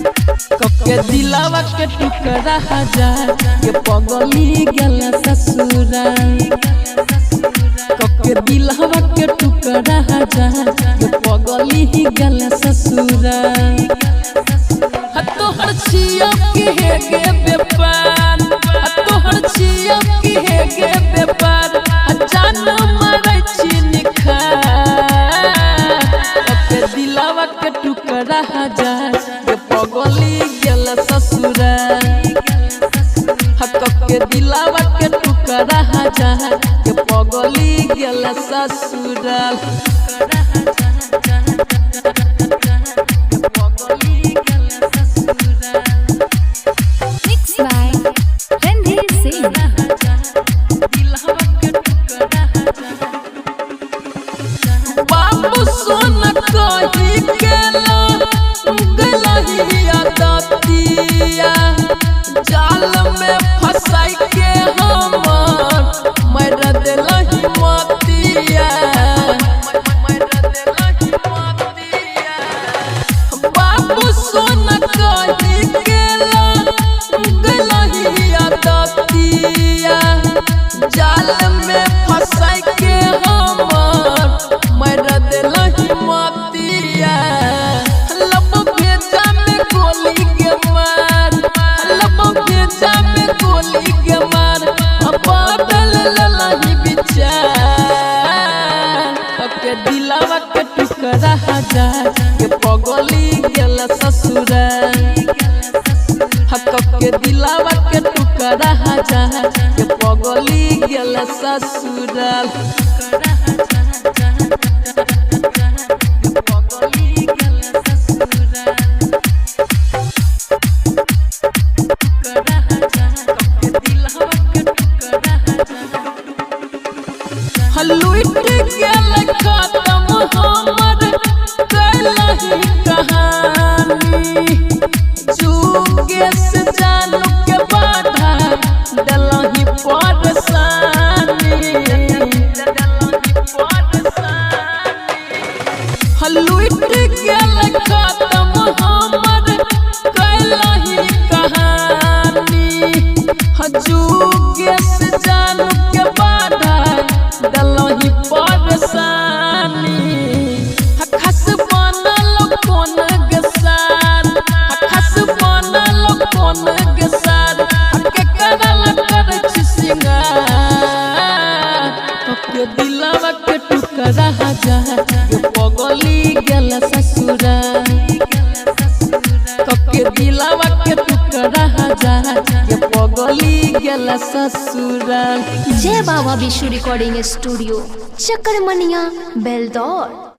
के दिलावा के टुकड़ा हजार के पगली गल ससुरा के दिलावा के टुकड़ा हजार के पगली गल ससुरा तोहर छिया के है गे व्यापार तोहर छिया के है गे व्यापार जान मरै छी निखार के दिलावा के टुकड़ा हजार के पगली गल ससुरा के दिलावा के टुकड़ा हजार के पगली गल ससुरा बाबू सोना कही केला गलहिया दतिया जाल में फसाई के हमर मर देलही मतिया बाबू सोना कही केला गलहिया दतिया जाल में फसाई के हमर मर देलही मतिया लब भेजा में गोली के मार लब भेजा में गोली के मार बदल ललही विचार के दिलावा के टुकड़ा हजार के पगली गल ससुरा के दिलावा के टुकड़ा हजार के पगली गल ससुरा लुट गेल खत्म हमर कलही कहानी जुगे से जानू के बाधा डलही परेशानी लुट गेल खत्म हमर कलही कहानी जुगे से जानू के बाधा डलही परेशानी खस बनल कोन गसार खस बनल कोन गसार के करल कर छी सिंगार के दिलवा के टुकड़ा हजार के पगली गल ससुरा के दिलवा के टुकड़ा हजार के पगली गल ससुरा। जय बाबा विशु रिकॉर्डिंग स्टूडियो चक्कर मनिया बेलदौर।